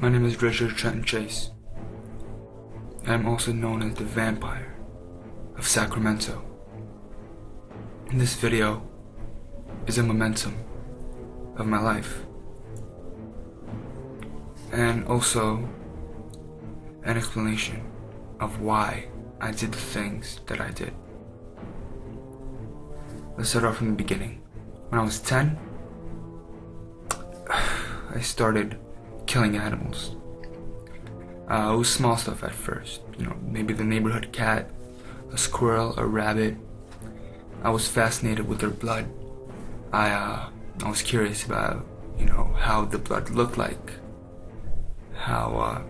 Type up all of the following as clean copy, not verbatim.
My name is Richard Trenton Chase. I am also known as the Vampire of Sacramento. And this video is a momentum of my life, and also an explanation of why I did the things that I did. Let's start off from the beginning. When I was 10, I started killing animals. It was small stuff at first, maybe the neighborhood cat, a squirrel, a rabbit. I was fascinated with their blood. I was curious about, how the blood looked like, how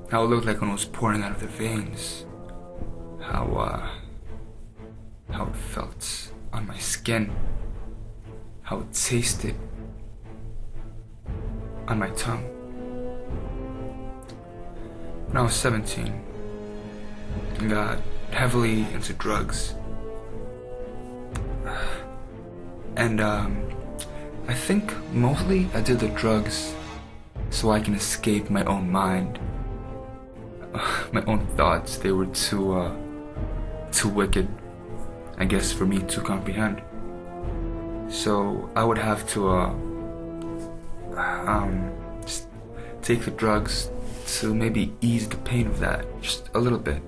it looked like when it was pouring out of the veins, how it felt on my skin, how it tasted on my tongue. When I was 17, I got heavily into drugs. And I think mostly I did the drugs so I can escape my own mind, my own thoughts. They were too wicked, I guess, for me to comprehend. So I would have to just take the drugs to maybe ease the pain of that just a little bit.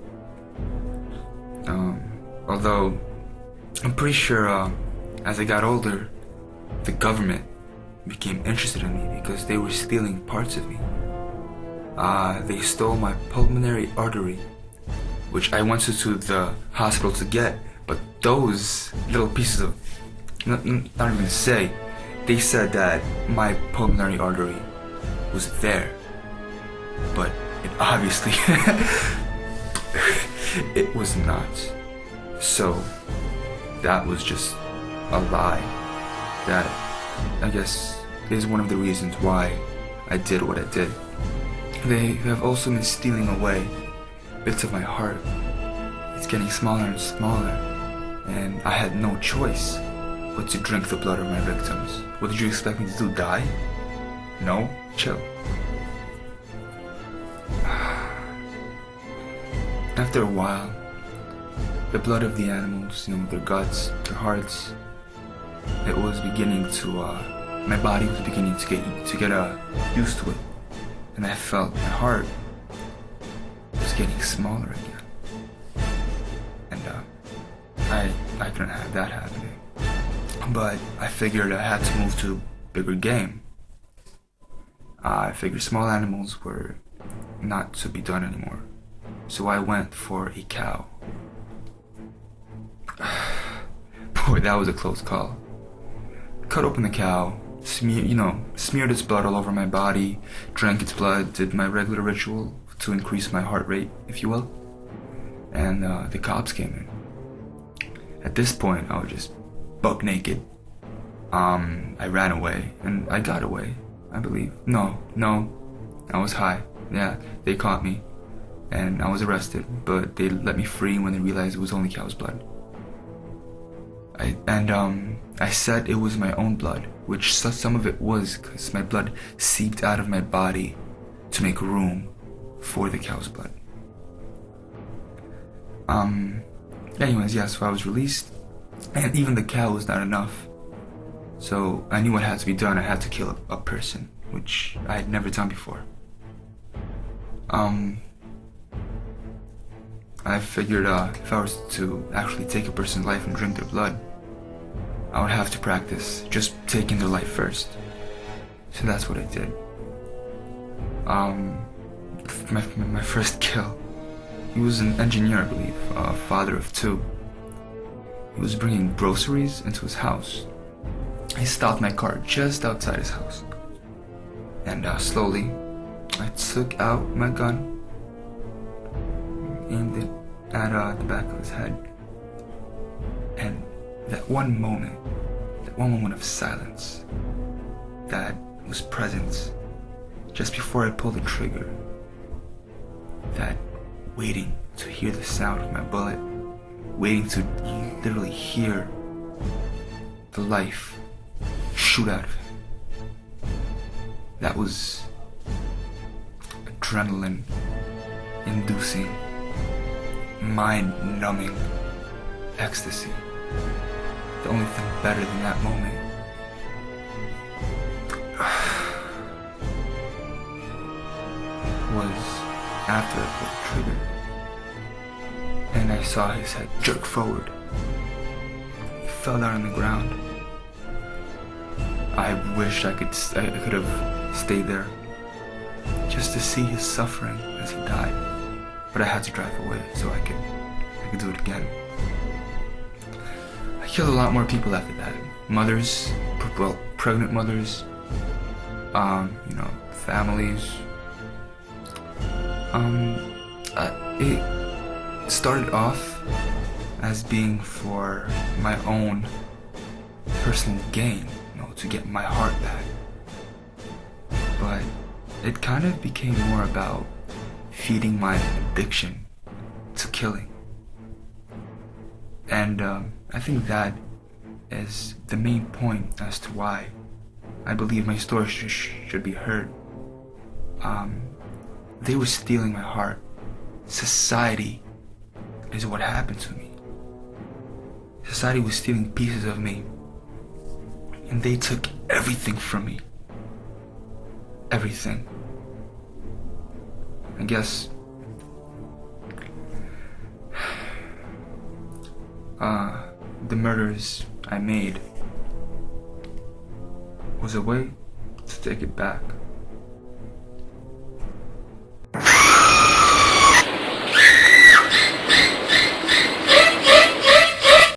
Although I'm pretty sure as I got older, the government became interested in me because they were stealing parts of me. They stole my pulmonary artery, which I went to the hospital to get, but those little pieces of, not even gonna say, they said that my pulmonary artery was there, but it obviously, it was not. So that was just a lie. That, I guess, is one of the reasons why I did what I did. They have also been stealing away bits of my heart. It's getting smaller and smaller, and I had no choice but to drink the blood of my victims. What did you expect me to do, die? No? Chill. After a while, the blood of the animals, their guts, their hearts, it was beginning to, my body was beginning to get used to it. And I felt my heart was getting smaller again. And I couldn't have that happening. But I figured I had to move to a bigger game. I figured small animals were not to be done anymore. So I went for a cow. Boy, that was a close call. Cut open the cow, smeared its blood all over my body, drank its blood, did my regular ritual to increase my heart rate, if you will. And the cops came in. At this point, I was just buck naked. I ran away, and I got away, I believe. No, I was high. Yeah, they caught me, and I was arrested, but they let me free when they realized it was only cow's blood. I said it was my own blood, which some of it was, because my blood seeped out of my body to make room for the cow's blood. Anyways, yeah, so I was released, and even the cow was not enough. So I knew what had to be done. I had to kill a person, which I had never done before. I figured if I was to actually take a person's life and drink their blood, I would have to practice just taking their life first. So that's what I did. My first kill, he was an engineer, I believe, a father of two. He was bringing groceries into his house. He stopped my car just outside his house. And slowly, I took out my gun, aimed it at the back of his head. And that one moment of silence that was present just before I pulled the trigger, that waiting to hear the sound of my bullet, waiting to literally hear the life shoot out of him. That was adrenaline inducing, mind numbing ecstasy. The only thing better than that moment was after I pulled the trigger and I saw his head jerk forward. He fell down on the ground. I wished I could have stayed there just to see his suffering as he died, but I had to drive away so I could do it again. I killed a lot more people after that. Mothers, well, pregnant mothers, families. It started off as being for my own personal gain, to get my heart back. But it kind of became more about feeding my addiction to killing. And I think that is the main point as to why I believe my story should be heard. They were stealing my heart. Society is what happened to me. Society was stealing pieces of me. And they took everything from me. Everything. I guess the murders I made was a way to take it back.